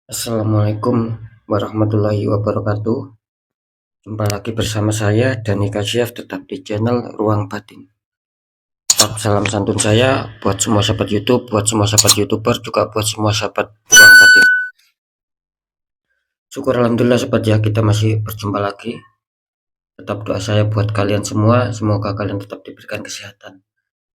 Assalamualaikum warahmatullahi wabarakatuh. Jumpa lagi bersama saya Dani Kasyaf, tetap di channel Ruang Batin. Tetap salam santun saya buat semua sahabat YouTube, buat semua sahabat YouTuber, juga buat semua sahabat Ruang Batin. Syukur alhamdulillah sahabat ya, kita masih berjumpa lagi. Tetap doa saya buat kalian semua, semoga kalian tetap diberikan kesehatan,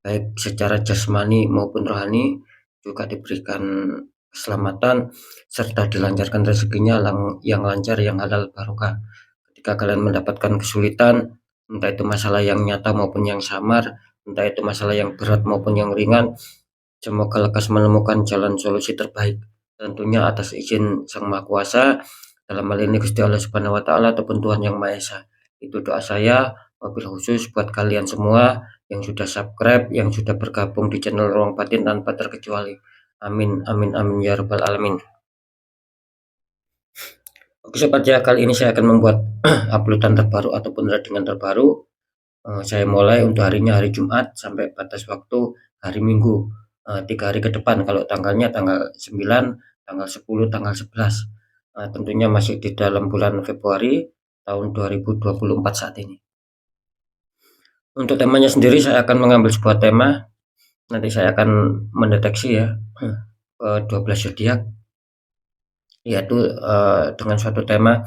baik secara jasmani maupun rohani, juga diberikan keselamatan serta dilancarkan rezekinya yang lancar, yang halal barokah. Ketika kalian mendapatkan kesulitan, entah itu masalah yang nyata maupun yang samar, entah itu masalah yang berat maupun yang ringan, semoga lekas menemukan jalan solusi terbaik, tentunya atas izin Sang Maha Kuasa, dalam hal ini Gusti Allah Subhanahu wa taala ataupun Tuhan Yang Maha Esa. Itu doa saya wabil khusus buat kalian semua yang sudah subscribe, yang sudah bergabung di channel Ruang Batin tanpa terkecuali. Amin amin amin ya rabbal alamin. Oke sobat ya, kali ini saya akan membuat uploadan terbaru ataupun recordingan terbaru. Saya mulai untuk harinya hari Jumat sampai batas waktu hari Minggu, 3 hari ke depan, kalau tanggalnya tanggal 9, tanggal 10, tanggal 11. Tentunya masih di dalam bulan Februari tahun 2024 saat ini. Untuk temanya sendiri saya akan mengambil sebuah tema, nanti saya akan mendeteksi ya 12 zodiak, yaitu dengan suatu tema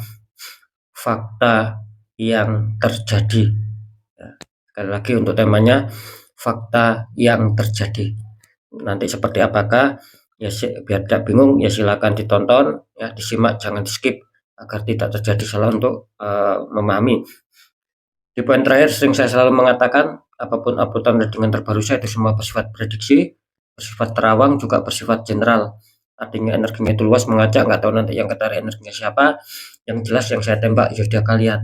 fakta yang terjadi. Sekali lagi untuk temanya fakta yang terjadi. Nanti seperti apakah ya, biar tidak bingung ya silakan ditonton ya, disimak, jangan di skip agar tidak terjadi salah untuk memahami. Di poin terakhir sering saya selalu mengatakan apapun uploadan dengan terbaru saya itu semua bersifat prediksi, bersifat terawang, juga bersifat general. Artinya energinya itu luas, mengajak, nggak tahu nanti yang ketarik energinya siapa. Yang jelas yang saya tembak zodiak kalian.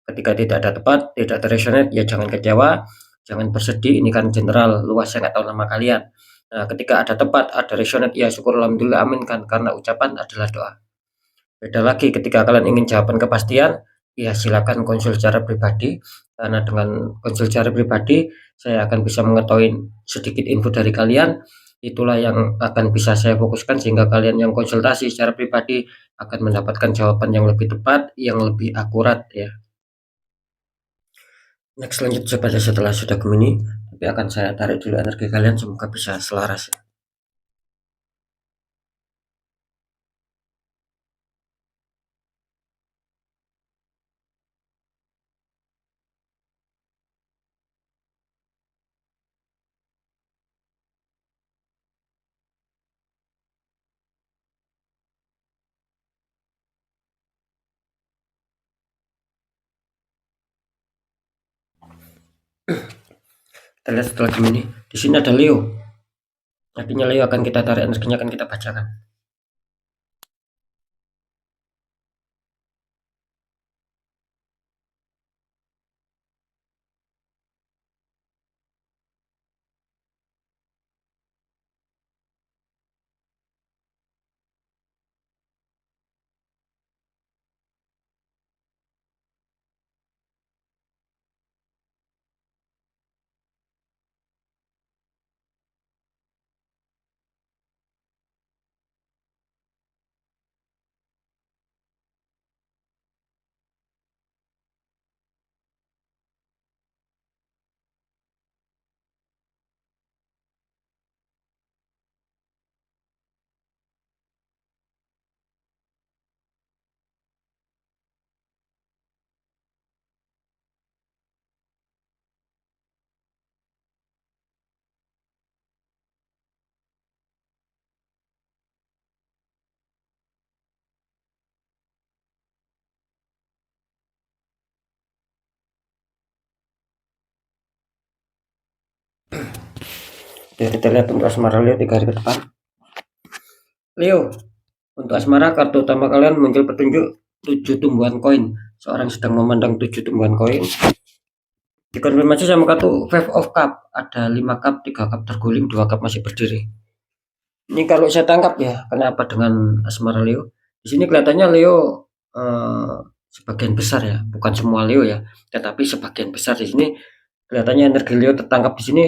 Ketika tidak ada tepat, tidak terresonate, ya jangan kecewa, jangan bersedih. Ini kan general, luas, saya nggak tahu nama kalian. Nah, ketika ada tepat, ada resonate, ya syukur alhamdulillah, amin kan, karena ucapan adalah doa. Beda lagi ketika kalian ingin jawaban kepastian, ya silakan konsul secara pribadi, karena dengan konsul secara pribadi saya akan bisa mengetahui sedikit info dari kalian. Itulah yang akan bisa saya fokuskan sehingga kalian yang konsultasi secara pribadi akan mendapatkan jawaban yang lebih tepat, yang lebih akurat ya. Next, lanjut saja setelah sudah Gemini, tapi akan saya tarik dulu energi kalian, semoga bisa selaras ya. Kita lihat setelah Gemini, di sini ada Leo. Artinya Leo akan kita tarik energinya, akan kita bacakan. Jadi kita lihat untuk asmara Leo 3 hari ke depan. Leo, untuk asmara kartu utama kalian muncul petunjuk 7 tumbuhan koin. Seorang sedang memandang 7 tumbuhan koin. Dikonfirmasi sama kartu Five of Cup. Ada 5 cup, 3 cup terguling, 2 cup masih berdiri. Ini kalau saya tangkap ya, kenapa dengan asmara Leo? Di sini kelihatannya Leo sebagian besar ya, bukan semua Leo ya, tetapi sebagian besar di sini kelihatannya energi Leo tertangkap di sini,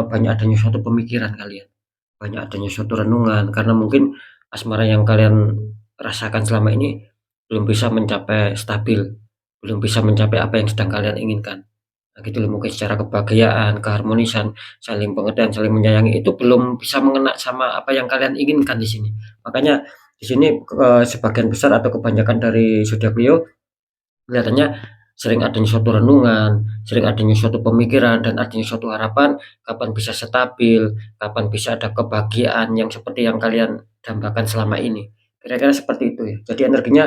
banyak adanya suatu pemikiran kalian, banyak adanya suatu renungan, karena mungkin asmara yang kalian rasakan selama ini belum bisa mencapai stabil, belum bisa mencapai apa yang sedang kalian inginkan. Nah, gitu loh, mungkin secara kebahagiaan, keharmonisan, saling pengertian, saling menyayangi itu belum bisa mengena sama apa yang kalian inginkan di sini. Makanya di sini sebagian besar atau kebanyakan dari zodiak Leo kelihatannya sering adanya suatu renungan, sering adanya suatu pemikiran dan adanya suatu harapan kapan bisa stabil, kapan bisa ada kebahagiaan yang seperti yang kalian dambakan selama ini. Kira-kira seperti itu ya. Jadi energinya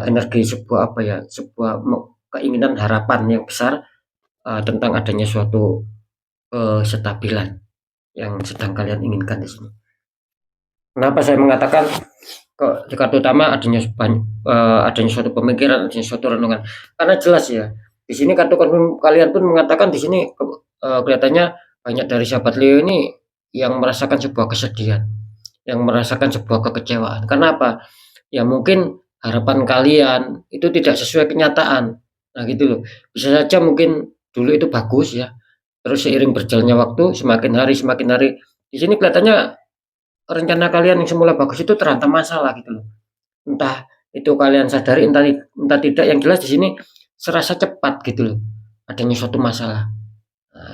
energi sebuah apa ya, sebuah keinginan harapan yang besar tentang adanya suatu kestabilan yang sedang kalian inginkan di sini. Kenapa saya mengatakan kok di kartu utama adanya suatu pemikiran, adanya suatu renungan? Karena jelas ya, di sini kartu kalian pun mengatakan di sini kelihatannya banyak dari sahabat Leo ini yang merasakan sebuah kesedihan, yang merasakan sebuah kekecewaan. Kenapa? Ya mungkin harapan kalian itu tidak sesuai kenyataan. Nah gitu loh. Bisa saja mungkin dulu itu bagus ya, terus seiring berjalannya waktu semakin hari di sini kelihatannya rencana kalian yang semula bagus itu terhantam masalah gitu loh. Entah itu kalian sadari entah tidak, yang jelas di sini serasa cepat gitu loh adanya suatu masalah.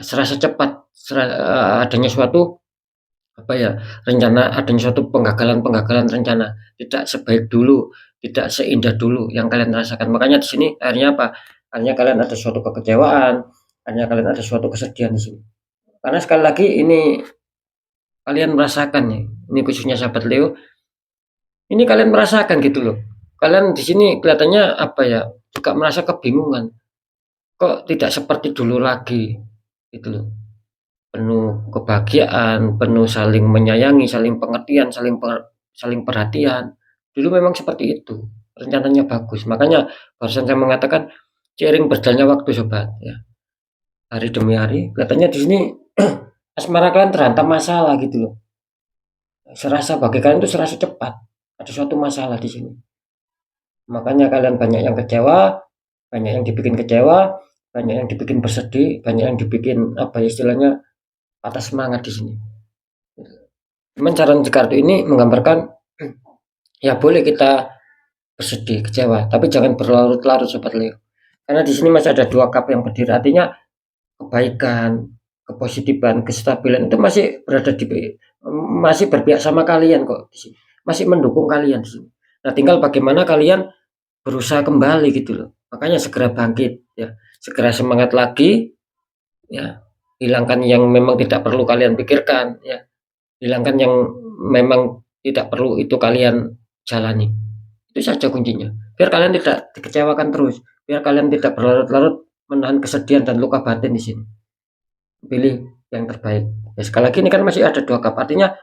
Serasa cepat adanya suatu apa ya, rencana, adanya suatu penggagalan rencana. Tidak sebaik dulu, tidak seindah dulu yang kalian rasakan. Makanya di sini akhirnya apa? Akhirnya kalian ada suatu kekecewaan, akhirnya kalian ada suatu kesedihan di sini. Karena sekali lagi ini kalian merasakan nih, ini khususnya sahabat Leo, ini kalian merasakan gitu loh. Kalian di sini kelihatannya apa ya, juga merasa kebingungan. Kok tidak seperti dulu lagi gitu loh. Penuh kebahagiaan, penuh saling menyayangi, saling pengertian, saling perhatian. Dulu memang seperti itu. Rencananya bagus. Makanya barusan saya mengatakan seiring berjalannya waktu sobat ya. Hari demi hari kelihatannya di sini asmara kalian terhantam masalah gitu loh. Serasa bagi kalian itu serasa cepat. Ada suatu masalah di sini. Makanya kalian banyak yang kecewa, banyak yang dibikin kecewa, banyak yang dibikin bersedih, banyak yang dibikin apa ya istilahnya patah semangat di sini. Cuman cara di kartu ini menggambarkan ya boleh kita bersedih, kecewa, tapi jangan berlarut-larut sobat Leo. Karena di sini masih ada dua cup yang berdiri, artinya kebaikan, kepositifan, kestabilan itu masih berada di masih berpihak sama kalian kok di sini. Masih mendukung kalian di sini. Nah, tinggal bagaimana kalian berusaha kembali gitu loh. Makanya segera bangkit ya, segera semangat lagi ya. Hilangkan yang memang tidak perlu kalian pikirkan ya. Hilangkan yang memang tidak perlu itu kalian jalani. Itu saja kuncinya. Biar kalian tidak dikecewakan terus, biar kalian tidak berlarut-larut menahan kesedihan dan luka batin di sini. Pilih yang terbaik. Ya sekali lagi ini kan masih ada dua cup, artinya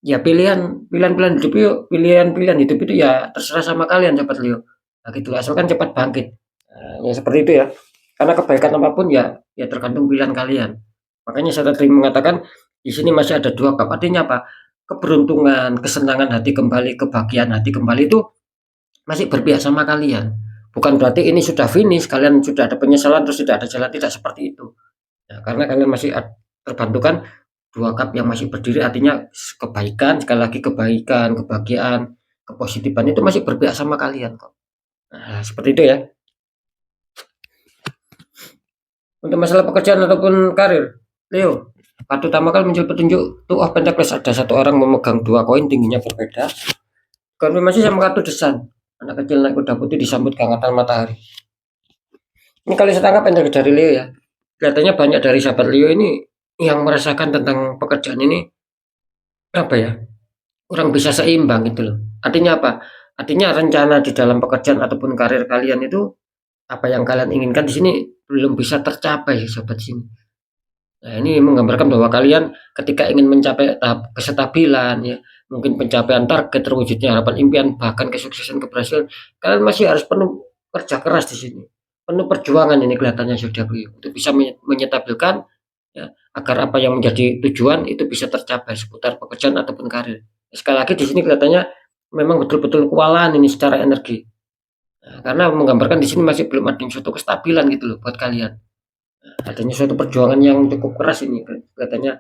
ya pilihan hidup itu pilihan hidup itu ya terserah sama kalian sobat Leo. Nah gitu asalkan cepat bangkit. Ya seperti itu ya. Karena kebaikan apapun ya tergantung pilihan kalian. Makanya saya tadi mengatakan di sini masih ada dua cup. Artinya apa? Keberuntungan, kesenangan hati kembali, kebahagiaan hati kembali itu masih berpihak sama kalian. Bukan berarti ini sudah finish, kalian sudah ada penyesalan terus tidak ada jalan, tidak seperti itu. Ya, karena kalian masih terbantukan dua cup yang masih berdiri, artinya kebaikan, sekali lagi kebaikan, kebahagiaan, kepositifan itu masih berpihak sama kalian kok. Nah, seperti itu ya. Untuk masalah pekerjaan ataupun karir, Leo, kartu utama kan muncul petunjuk Two of Pentacles, ada satu orang memegang dua koin tingginya berbeda. Konfirmasi sama kartu desan, anak kecil naik kuda putih disambut kehangatan matahari. Ini kali saya tangkap energi dari Leo ya. Kelihatannya banyak dari sahabat Leo ini yang merasakan tentang pekerjaan ini apa ya, kurang bisa seimbang gitu loh. Artinya apa? Artinya rencana di dalam pekerjaan ataupun karir kalian itu apa yang kalian inginkan di sini belum bisa tercapai sobat sini. Nah, ini menggambarkan bahwa kalian ketika ingin mencapai tahap kestabilan ya, mungkin pencapaian target, terwujudnya harapan impian, bahkan kesuksesan keberhasilan, kalian masih harus penuh kerja keras di sini. Penuh perjuangan ini kelihatannya sudah untuk bisa menyetabilkan ya, agar apa yang menjadi tujuan itu bisa tercapai seputar pekerjaan ataupun karir. Sekali lagi di sini kelihatannya memang betul-betul kewalahan ini secara energi. Nah, karena menggambarkan di sini masih belum ada suatu kestabilan gitu loh buat kalian. Adanya suatu perjuangan yang cukup keras ini kelihatannya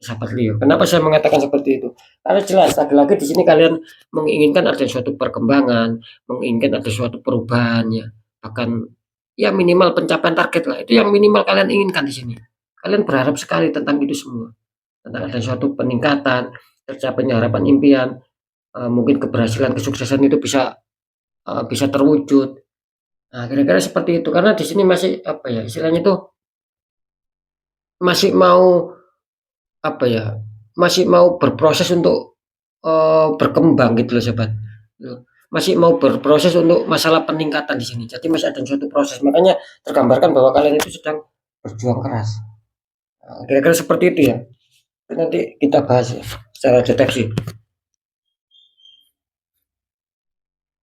sahabat Leo. Kenapa saya mengatakan seperti itu? Karena jelas lagi-lagi di sini kalian menginginkan ada suatu perkembangan, menginginkan ada suatu perubahan ya, bahkan ya minimal pencapaian target lah. Itu yang minimal kalian inginkan di sini. Kalian berharap sekali tentang itu semua, tentang ada suatu peningkatan, tercapainya harapan impian, mungkin keberhasilan, kesuksesan itu bisa terwujud. Nah, kira-kira seperti itu. Karena di sini masih apa ya, istilahnya itu masih mau apa ya, masih mau berproses untuk, berkembang gitu loh Sobat, gitu. Masih mau berproses untuk masalah peningkatan di sini. Jadi masih ada suatu proses, makanya tergambarkan bahwa kalian itu sedang berjuang keras. Kira-kira seperti itu ya. Nanti kita bahas ya, secara deteksi.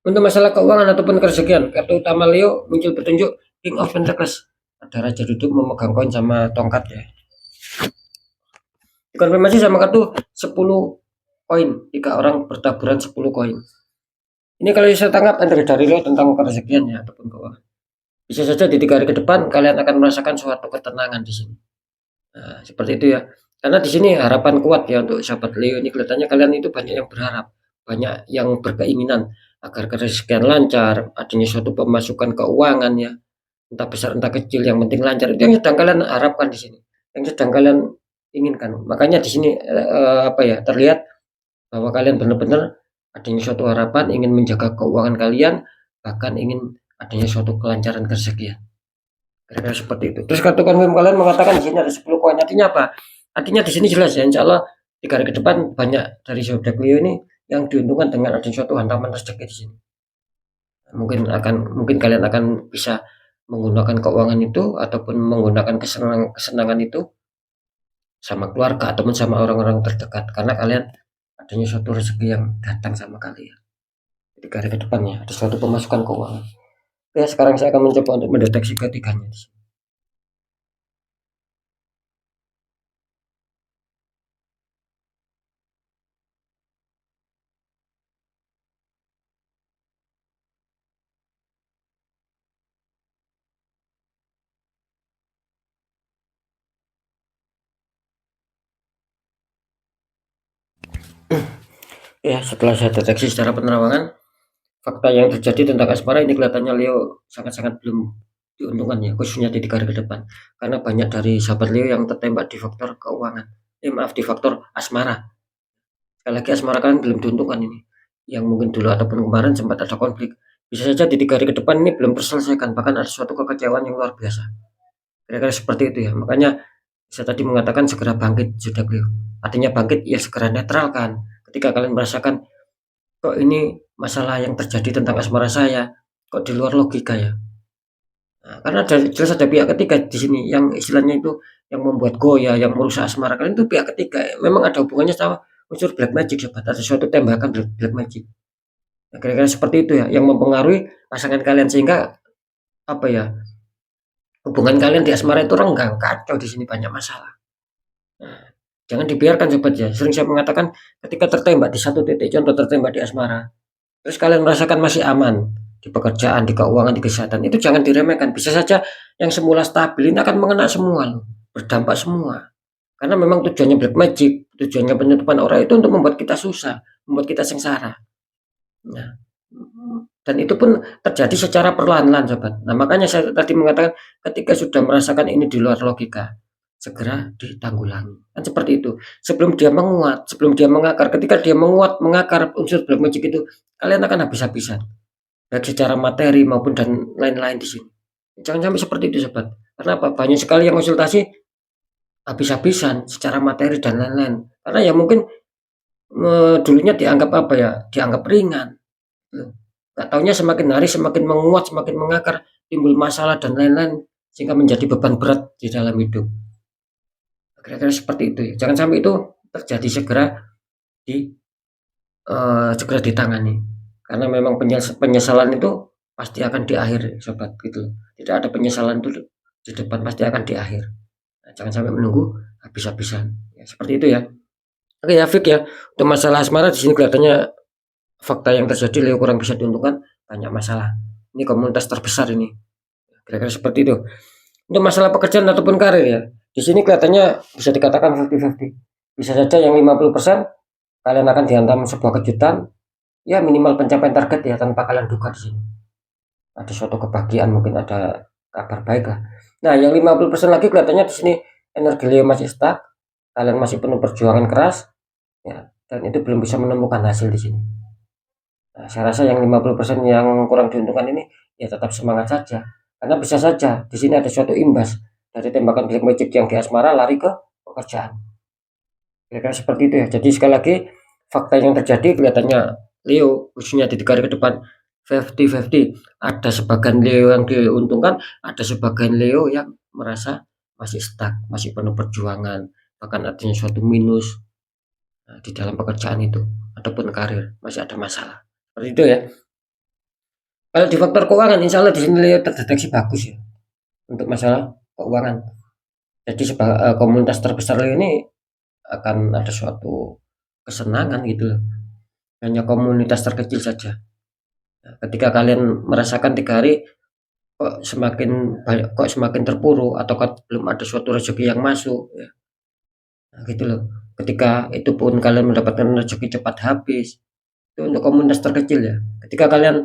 Untuk masalah keuangan ataupun kerezekian, kartu utama Leo muncul petunjuk King of Pentacles. Ada raja duduk memegang koin sama tongkat ya. Dikonfirmasi sama kartu 10 koin, 3 orang bertaburan 10 koin. Ini kalau saya tangkap dari Leo tentang kerezekian ya ataupun keuangan. Bisa saja di 3 hari ke depan kalian akan merasakan suatu ketenangan di sini. Nah, seperti itu ya. Karena di sini harapan kuat ya untuk sahabat Leo ini, kelihatannya kalian itu banyak yang berharap, banyak yang berkeinginan agar kerezekian lancar, adanya suatu pemasukan keuangan ya, entah besar entah kecil, yang penting lancar. Itu yang sedang kalian harapkan di sini, yang sedang kalian inginkan. Makanya di sini apa ya, terlihat bahwa kalian benar-benar adanya suatu harapan, ingin menjaga keuangan kalian, bahkan ingin adanya suatu kelancaran kerezekian. Kira-kira seperti itu. Terus kartu confirm kalian mengatakan di sini ada 10 koin. Artinya apa? Artinya di sini jelas ya, insya Allah 3 hari ke depan banyak dari zodiak Leo ini yang diuntungkan dengan adanya suatu hantaman rezeki di sini. Mungkin kalian akan bisa menggunakan keuangan itu ataupun menggunakan kesenangan itu sama keluarga ataupun sama orang-orang terdekat, karena kalian adanya suatu rezeki yang datang sama kalian. 3 hari ke depannya ada suatu pemasukan keuangan. Ya, sekarang saya akan mencoba untuk mendeteksi ketiganya di sini. Ya, setelah saya deteksi secara penerawangan, fakta yang terjadi tentang asmara ini kelihatannya Leo sangat-sangat belum diuntungkan ya, khususnya di 3 hari ke depan. Karena banyak dari sahabat Leo yang tertembak di faktor keuangan. Maaf, di faktor asmara. Sekali lagi asmara kalian belum diuntungkan ini. Yang mungkin dulu ataupun kemarin sempat ada konflik. Bisa saja di 3 hari ke depan ini belum terselesaikan, bahkan ada suatu kekecewaan yang luar biasa. Kira-kira seperti itu ya. Makanya saya tadi mengatakan segera bangkit sudah Leo. Artinya bangkit ya segera netralkan. Ketika kalian merasakan kok ini masalah yang terjadi tentang asmara saya kok di luar logika ya. Nah, karena jelas ada pihak ketiga di sini yang istilahnya itu yang membuat goyah, yang merusak asmara kalian itu pihak ketiga. Memang ada hubungannya sama unsur black magic sobat, ada suatu tembakan black magic. Nah, kira-kira seperti itu ya yang mempengaruhi pasangan kalian sehingga apa ya, hubungan kalian di asmara itu renggang, kacau, di sini banyak masalah. Nah, jangan dibiarkan sobat ya. Sering saya mengatakan ketika tertembak di satu titik, contoh tertembak di asmara, terus kalian merasakan masih aman di pekerjaan, di keuangan, di kesehatan, itu jangan diremehkan. Bisa saja yang semula stabil ini akan mengena semua loh, berdampak semua. Karena memang tujuannya black magic, tujuannya penutupan aura itu untuk membuat kita susah, membuat kita sengsara. Nah, dan itu pun terjadi secara perlahan-lahan sobat. Nah, makanya saya tadi mengatakan ketika sudah merasakan ini di luar logika, segera ditanggulangi. Kan seperti itu. Sebelum dia menguat, sebelum dia mengakar, ketika dia menguat, mengakar unsur black magic itu, kalian akan habis-habisan. Baik secara materi maupun dan lain-lain di sini. Jangan sampai seperti itu sobat. Karena apa? Banyak sekali yang konsultasi habis-habisan secara materi dan lain-lain. Karena ya mungkin dulunya dianggap apa ya? Dianggap ringan. Gak taunya semakin hari semakin menguat, semakin mengakar, timbul masalah dan lain-lain sehingga menjadi beban berat di dalam hidup. Kira-kira seperti itu ya. Jangan sampai itu terjadi, di segera ditangani. Karena memang penyesalan itu pasti akan di akhir sobat gitu. Tidak ada penyesalan itu di depan, pasti akan di akhir. Nah, jangan sampai menunggu habis-habisan. Ya, seperti itu ya. Oke ya Fik ya. Untuk masalah asmara di sini kelihatannya fakta yang terjadi Leo kurang bisa diuntungkan, banyak masalah. Ini komunitas terbesar ini. Kira-kira seperti itu. Untuk masalah pekerjaan ataupun karir ya. Di sini kelihatannya bisa dikatakan 50-50. Bisa saja yang 50% kalian akan dihantam sebuah kejutan, ya minimal pencapaian target ya tanpa kalian duga di sini. Ada suatu kebahagiaan, mungkin ada kabar baik lah. Nah, yang 50% lagi kelihatannya di sini energi Leo masih stuck, kalian masih penuh perjuangan keras, ya, dan itu belum bisa menemukan hasil di sini. Nah, saya rasa yang 50% yang kurang diuntungkan ini ya tetap semangat saja. Karena bisa saja di sini ada suatu imbas dari tembakan black magic yang di asmara lari ke pekerjaan. Kira-kira seperti itu ya. Jadi sekali lagi fakta yang terjadi kelihatannya Leo khususnya di 3 hari ke depan 50-50. Ada sebagian Leo yang diuntungkan, ada sebagian Leo yang merasa masih stuck, masih penuh perjuangan, bahkan artinya suatu minus di dalam pekerjaan itu ataupun karir masih ada masalah. Seperti itu ya. Kalau di faktor keuangan, insya Allah di sini Leo terdeteksi bagus ya untuk masalah keuangan. Jadi komunitas terbesar Leo ini akan ada suatu kesenangan gitu loh. Hanya komunitas terkecil saja. Nah, ketika kalian merasakan 3 hari kok semakin banyak, kok semakin terpuruk atau belum ada suatu rezeki yang masuk ya. Nah, gitu loh. Ketika itu pun kalian mendapatkan rezeki cepat habis. Itu untuk komunitas terkecil ya. Ketika kalian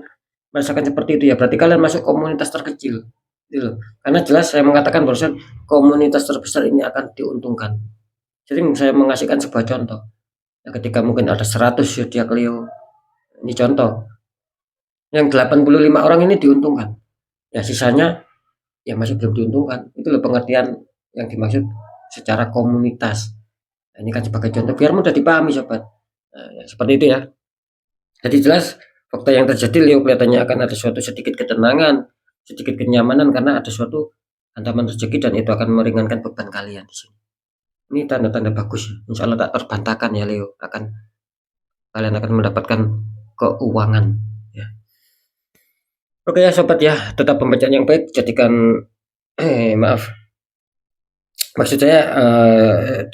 merasakan seperti itu ya berarti kalian masuk komunitas terkecil gitu loh. Karena jelas saya mengatakan barusan komunitas terbesar ini akan diuntungkan. Sering saya mengasihkan sebuah contoh ya, ketika mungkin ada 100 zodiak Leo, ini contoh, yang 85 orang ini diuntungkan ya, sisanya ya masih belum diuntungkan. Itu loh pengertian yang dimaksud secara komunitas. Nah, ini kan sebagai contoh biar mudah dipahami sobat. Nah, ya, seperti itu ya. Jadi jelas fakta yang terjadi Leo kelihatannya akan ada suatu sedikit ketenangan, sedikit kenyamanan karena ada suatu hantaman rezeki dan itu akan meringankan beban kalian di sini. Ini tanda-tanda bagus. Insya Allah tak terbantahkan ya Leo, kalian akan mendapatkan keuangan. Ya. Oke ya sobat ya, tetap pembacaan yang baik. Jadikan maaf, maksud saya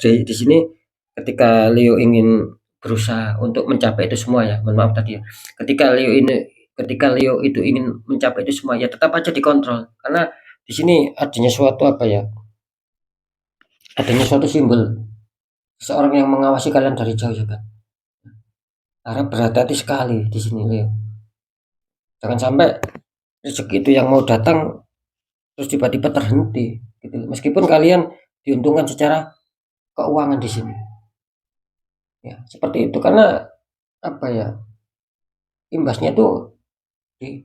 di sini ketika Leo ingin berusaha untuk mencapai itu semua ya, mohon maaf tadi ya. Ketika Leo itu ingin mencapai itu semua ya tetap aja dikontrol karena di sini adanya suatu apa ya? Adanya suatu simbol seorang yang mengawasi kalian dari jauh sobat. Harap berhati-hati sekali di sini Leo. Jangan sampai rezeki itu yang mau datang terus tiba-tiba terhenti gitu. Meskipun kalian diuntungkan secara keuangan di sini. Ya, seperti itu karena apa ya? Imbasnya tuh di,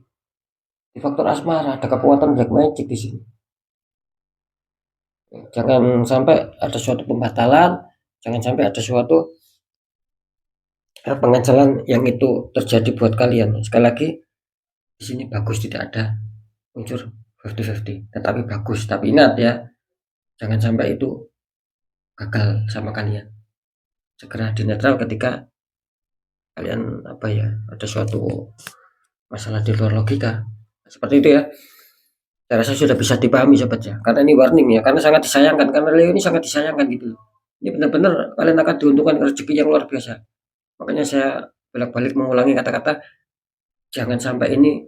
di faktor asmara, ada kekuatan black magic di sini. Jangan sampai ada suatu pembatalan, jangan sampai ada suatu pengancalan yang itu terjadi buat kalian. Sekali lagi di sini bagus, tidak ada unsur 50-50, tetapi bagus. Tapi ingat ya, jangan sampai itu gagal sama kalian. Segera dinetral ketika kalian apa ya, ada suatu masalah di luar logika. Seperti itu ya. Saya rasa sudah bisa dipahami sobat ya. Karena ini warning ya, karena sangat disayangkan, karena Leo ini sangat disayangkan gitu loh. Ini benar-benar kalian akan diuntungkan rezeki yang luar biasa. Makanya saya bolak-balik mengulangi kata-kata jangan sampai ini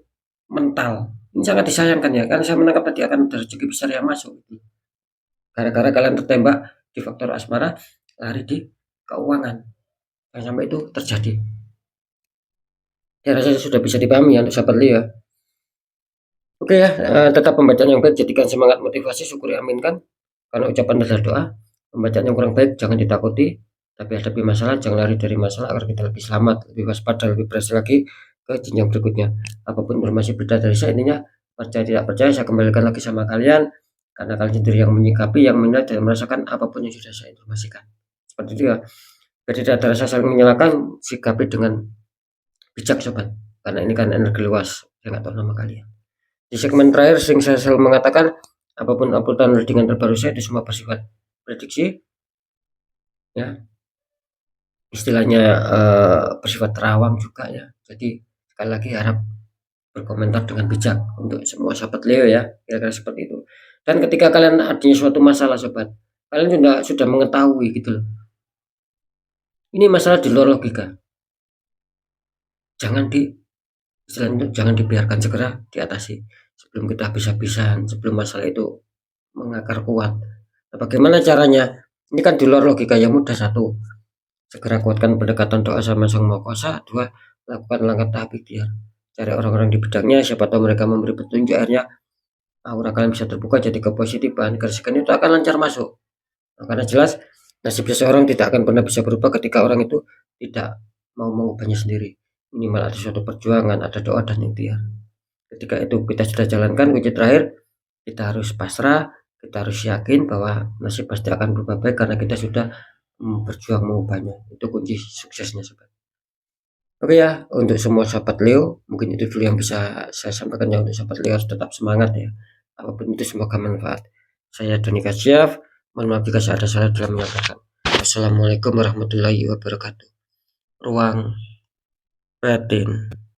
mental. Ini sangat disayangkan ya, karena saya menangkap tadi akan ada rezeki besar yang masuk gitu. Gara-gara kalian tertembak di faktor asmara, lari di keuangan. Jangan sampai itu terjadi. Saya rasa sudah bisa dipahami ya untuk sahabat Leo ya. Oke ya, tetap pembacaan yang baik, jadikan semangat motivasi, syukuri aminkan. Karena ucapan adalah doa, pembacaan yang kurang baik jangan ditakuti, tapi hadapi masalah, jangan lari dari masalah agar kita lebih selamat, lebih waspada, lebih berhasil lagi ke jenjang berikutnya. Apapun informasi berita dari saya, intinya percaya tidak percaya, saya kembalikan lagi sama kalian, karena kalian sendiri yang menyikapi, yang melihat, dan merasakan apapun yang sudah saya informasikan. Seperti itu ya. Biar tidak ada rasa saling menyalahkan, sikapi dengan bijak sobat, karena ini kan energi luas, saya nggak tahu nama kalian. Di segmen terakhir sering saya selalu mengatakan apapun uploadan readingan terbaru saya itu semua bersifat prediksi ya, istilahnya bersifat terawang juga ya. Jadi sekali lagi harap berkomentar dengan bijak untuk semua sahabat Leo ya, kira-kira seperti itu. Dan ketika kalian adanya suatu masalah sobat, kalian sudah mengetahui gitu loh, ini masalah di luar logika, jangan dibiarkan, segera diatasi sebelum kita habis-habisan, sebelum masalah itu mengakar kuat. Nah, bagaimana caranya? Ini kan di luar logika yang mudah. Satu, segera kuatkan pendekatan doa sama Sang Maha Kuasa. Dua, lakukan langkah tahap ikhtiar. Cari orang-orang di bidangnya, siapa tahu mereka memberi petunjuk, akhirnya aura kalian bisa terbuka jadi kepositifan. Kerjakan itu akan lancar masuk. Nah, karena jelas nasib seseorang tidak akan pernah bisa berubah ketika orang itu tidak mau mengubahnya sendiri. Minimal ada suatu perjuangan, ada doa dan ikhtiar. Ketika itu kita sudah jalankan, kunci terakhir kita harus pasrah, kita harus yakin bahwa nasib pasti akan berubah baik karena kita sudah berjuang mengubahnya. Itu kunci suksesnya, sobat. Oke ya, untuk semua sahabat Leo, mungkin itu dulu yang bisa saya sampaikan ya. Untuk sahabat Leo harus tetap semangat ya. Apapun itu semoga manfaat. Saya Doni Kasyaf, mohon maaf jika saya ada salah dalam menyampaikan. Wassalamualaikum warahmatullahi wabarakatuh. Ruang batin.